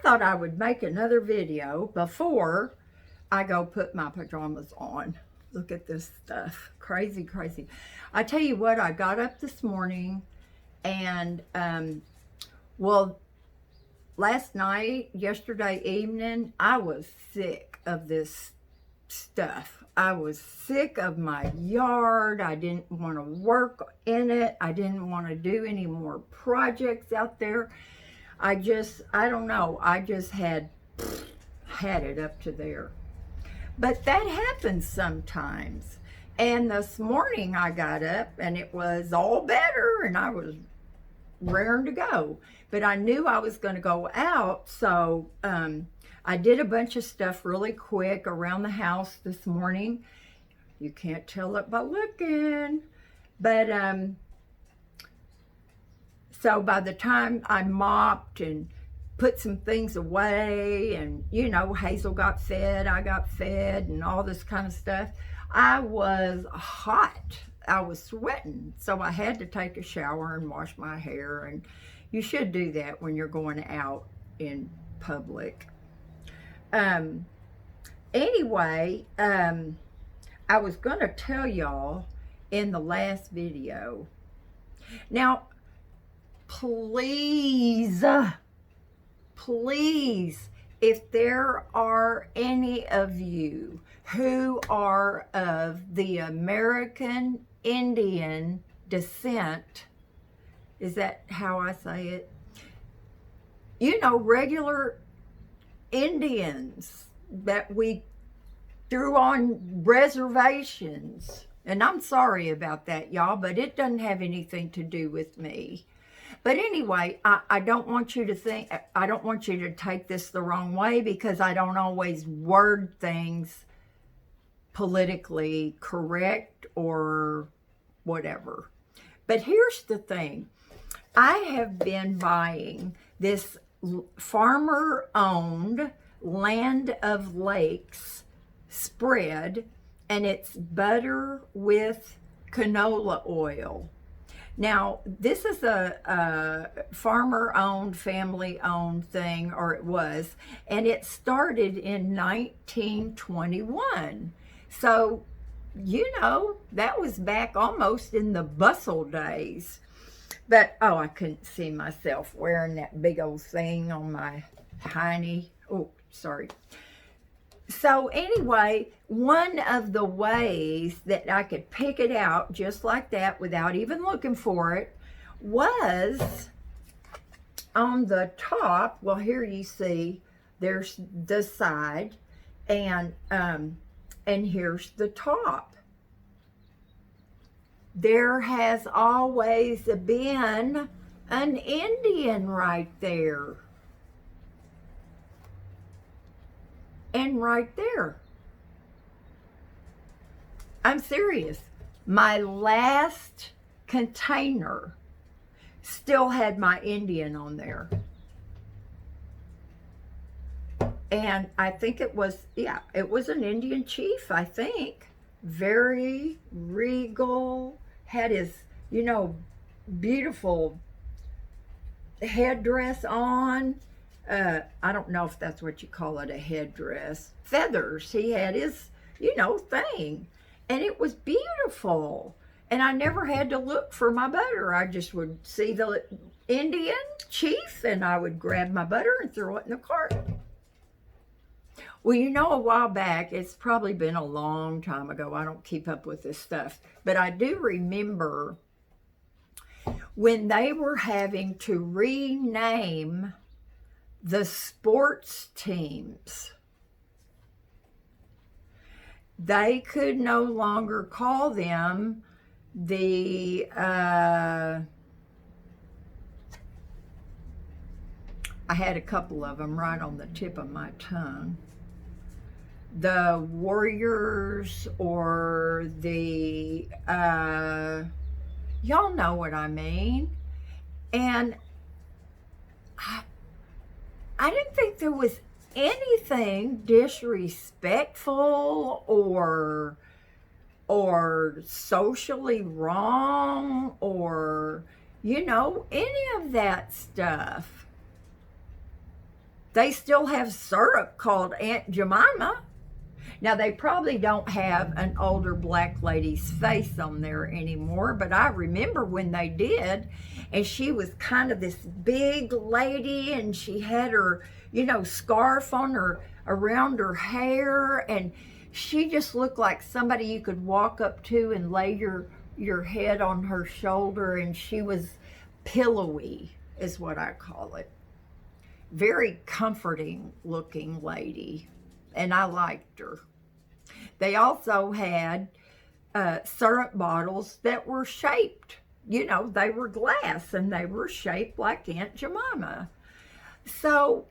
thought I would make another video before I go put my pajamas on. Look at this stuff. Crazy, crazy. I tell you what, I got up this morning and, well, last night, yesterday evening, I was sick of this stuff. I was sick of my yard. I didn't want to work in it. I didn't want to do any more projects out there. I don't know. I just had it up to there. But that happens sometimes. And this morning I got up and it was all better and I was raring to go. But I knew I was going to go out, so I did a bunch of stuff really quick around the house this morning. You can't tell it by looking. But so by the time I mopped and put some things away and, you know, Hazel got fed, I got fed and all this kind of stuff, I was hot. I was sweating. So I had to take a shower and wash my hair. And you should do that when you're going out in public. Anyway, I was going to tell y'all in the last video. Now, please, if there are any of you who are of the American Indian descent, is that how I say it? You know, regular Indians that we threw on reservations. And I'm sorry about that, y'all, but it doesn't have anything to do with me. But anyway, I don't want you to think, I don't want you to take this the wrong way, because I don't always word things politically correct or whatever. But here's the thing. I have been buying this farmer-owned Land of Lakes spread, and it's butter with canola oil. Now, this is a farmer-owned, family-owned thing, or it was, and it started in 1921. So, you know, that was back almost in the bustle days. But, oh, I couldn't see myself wearing that big old thing on my hiney. Oh, sorry. So anyway, one of the ways that I could pick it out just like that without even looking for it was on the top. Well, here you see there's the side, and here's the top. There has always been an Indian right there. And right there. I'm serious. My last container still had my Indian on there. And I think it was, yeah, it was an Indian chief, I think. Very regal, had his, you know, beautiful headdress on. I don't know if that's what you call it, a headdress. Feathers. He had his, you know, thing. And it was beautiful. And I never had to look for my butter. I just would see the Indian chief and I would grab my butter and throw it in the cart. Well, you know, a while back, it's probably been a long time ago. I don't keep up with this stuff. But I do remember when they were having to rename the sports teams. They could no longer call them the, I had a couple of them right on the tip of my tongue. The Warriors or the, y'all know what I mean. And I didn't think there was anything disrespectful or socially wrong or, you know, any of that stuff. They still have syrup called Aunt Jemima. Now, they probably don't have an older black lady's face on there anymore, but I remember when they did, and she was kind of this big lady, and she had her, you know, scarf on her, around her hair, and she just looked like somebody you could walk up to and lay your head on her shoulder, and she was pillowy, is what I call it. Very comforting looking lady, and I liked her. They also had syrup bottles that were shaped. You know, they were glass and they were shaped like Aunt Jemima. So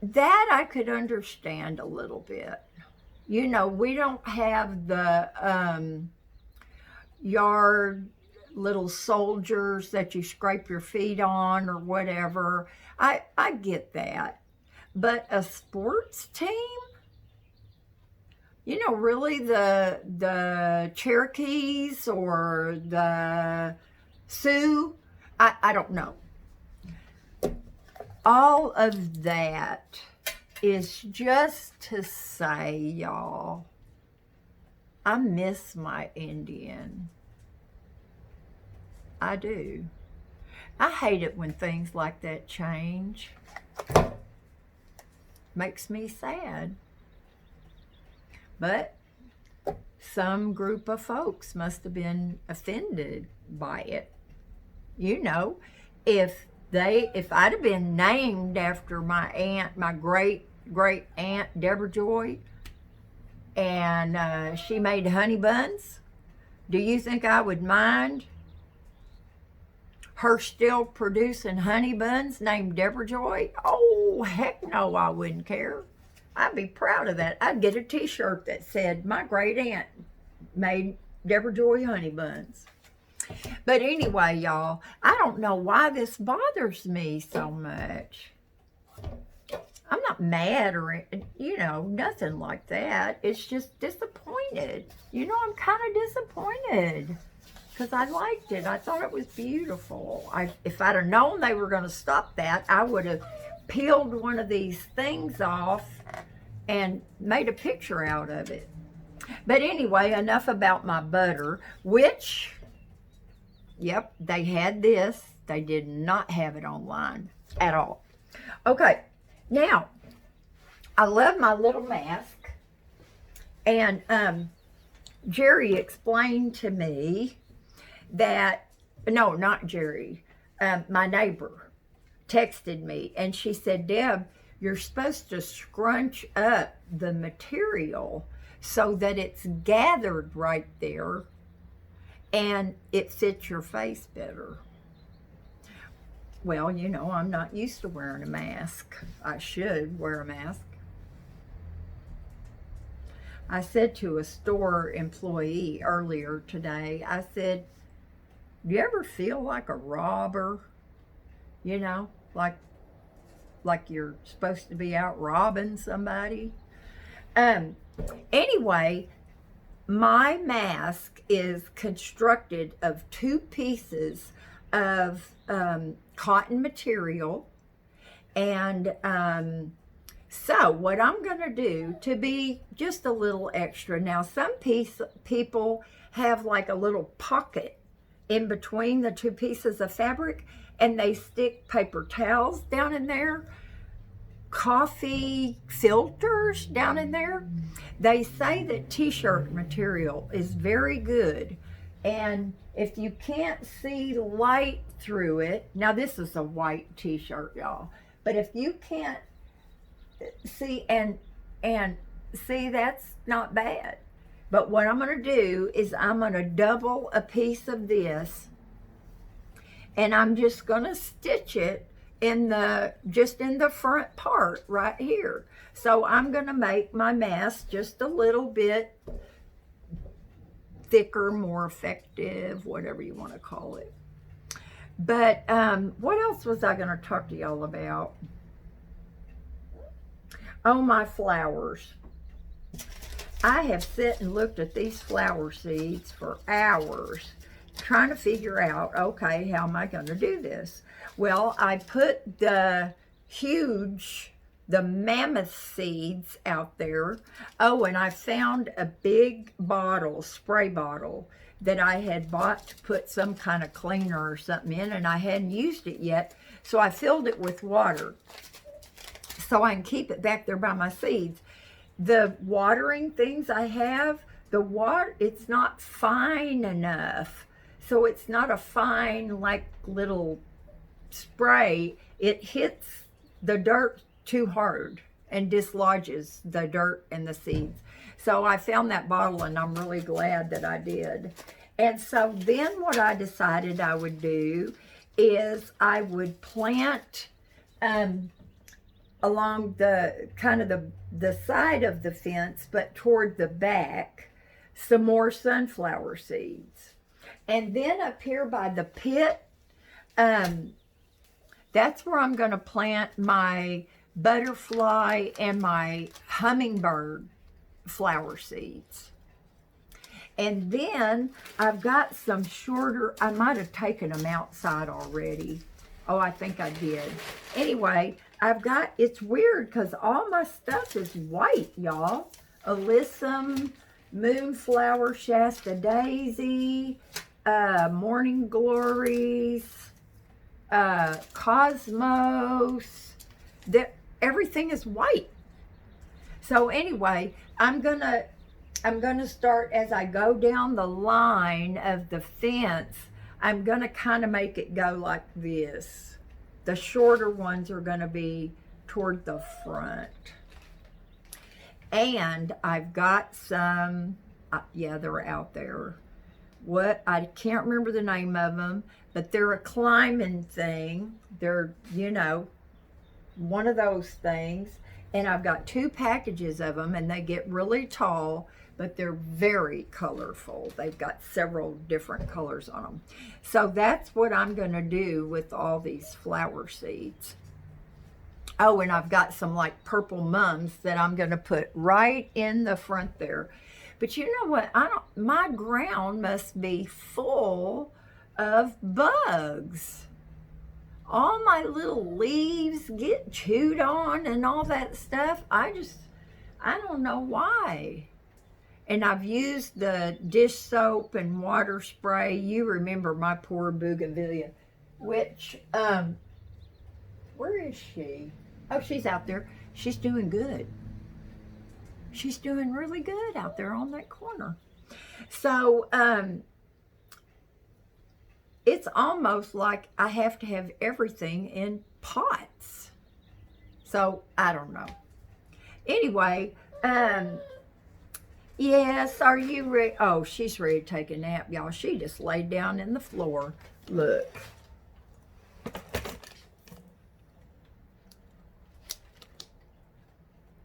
that I could understand a little bit. You know, we don't have the yard little soldiers that you scrape your feet on or whatever. I get that. But a sports team? You know, really the Cherokees or the Sioux? I don't know. All of that is just to say, y'all, I miss my Indian. I do. I hate it when things like that change. Makes me sad. But some group of folks must have been offended by it. You know, if I'd have been named after my aunt, my great aunt Debrajoy, and she made honey buns, do you think I would mind her still producing honey buns named Debrajoy? Oh, heck no, I wouldn't care. I'd be proud of that. I'd get a t-shirt that said, my great aunt made Debrajoy honey buns. But anyway, y'all, I don't know why this bothers me so much. I'm not mad or, you know, nothing like that. It's just disappointed. You know, I'm kind of disappointed because I liked it. I thought it was beautiful. If I'd have known they were going to stop that, I would have peeled one of these things off and made a picture out of it. But anyway, enough about my butter, which, yep, they had this. They did not have it online at all. Okay, now, I love my little mask. And Jerry explained to me that, no, not Jerry, my neighbor texted me, and she said, Deb, you're supposed to scrunch up the material so that it's gathered right there and it fits your face better. Well, you know, I'm not used to wearing a mask. I should wear a mask. I said to a store employee earlier today, I said, do you ever feel like a robber? You know, like you're supposed to be out robbing somebody. Anyway, my mask is constructed of 2 pieces of cotton material. And so what I'm going to do to be just a little extra. Now, some people have like a little pocket in between the 2 pieces of fabric, and they stick paper towels down in there, coffee filters down in there. They say that t-shirt material is very good, and if you can't see light through it, now this is a white t-shirt, y'all, but if you can't see and see, that's not bad. But what I'm going to do is I'm going to double a piece of this, and I'm just going to stitch it in the front part right here. So I'm going to make my mask just a little bit thicker, more effective, whatever you want to call it. But what else was I going to talk to y'all about? Oh, my flowers. I have sat and looked at these flower seeds for hours, trying to figure out, okay, how am I going to do this? Well, I put the huge, the mammoth seeds out there. Oh, and I found a big bottle, spray bottle, that I had bought to put some kind of cleaner or something in, and I hadn't used it yet. So I filled it with water so I can keep it back there by my seeds. The watering things I have, the water, it's not fine enough. So it's not a fine, like, little spray. It hits the dirt too hard and dislodges the dirt and the seeds. So I found that bottle, and I'm really glad that I did. And so then what I decided I would do is I would plant along the kind of the side of the fence, but toward the back, some more sunflower seeds. And then up here by the pit, that's where I'm going to plant my butterfly and my hummingbird flower seeds. And then I've got some shorter, I might have taken them outside already. Oh, I think I did. Anyway, I've got, it's weird because all my stuff is white, y'all. Alyssum, Moonflower, Shasta Daisy, Morning Glories, Cosmos. Everything is white. So anyway, I'm gonna start, as I go down the line of the fence, I'm gonna kind of make it go like this. The shorter ones are gonna be toward the front. And I've got some, yeah, they're out there. What, I can't remember the name of them, but they're a climbing thing. They're, you know, one of those things. And I've got 2 packages of them, and they get really tall, but they're very colorful. They've got several different colors on them. So that's what I'm going to do with all these flower seeds. Oh, and I've got some like purple mums that I'm going to put right in the front there. But you know what? My ground must be full of bugs. All my little leaves get chewed on and all that stuff. I don't know why. And I've used the dish soap and water spray. You remember my poor bougainvillea, which, where is she? Oh, she's out there. She's doing good. She's doing really good out there on that corner. So, it's almost like I have to have everything in pots. So, I don't know. Anyway, yes, are you ready? Oh, she's ready to take a nap, y'all. She just laid down in the floor. Look.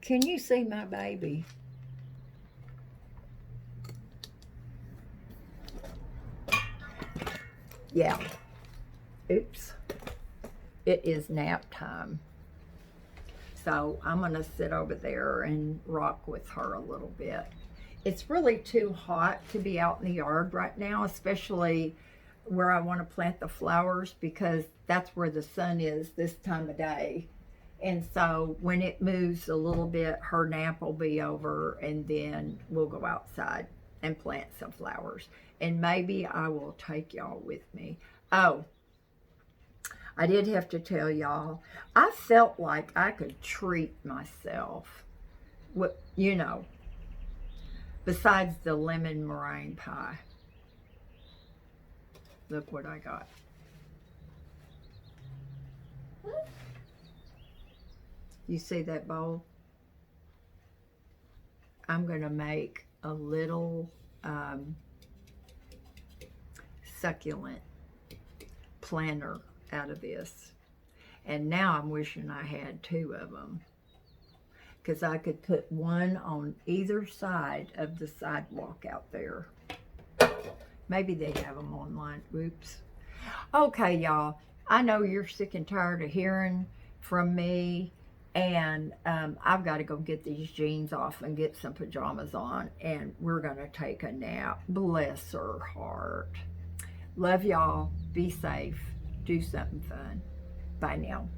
Can you see my baby? Yeah. Oops. It is nap time. So I'm going to sit over there and rock with her a little bit. It's really too hot to be out in the yard right now, especially where I want to plant the flowers, because that's where the sun is this time of day. And so when it moves a little bit, her nap will be over, and then we'll go outside and plant some flowers. And maybe I will take y'all with me. Oh, I did have to tell y'all, I felt like I could treat myself, you know, besides the lemon meringue pie. Look what I got. You see that bowl? I'm going to make a little succulent planter out of this. And now I'm wishing I had 2 of them, because I could put one on either side of the sidewalk out there. Maybe they have them online. Oops. Okay, y'all. I know you're sick and tired of hearing from me. And I've got to go get these jeans off and get some pajamas on. And we're going to take a nap. Bless her heart. Love y'all. Be safe. Do something fun. Bye now.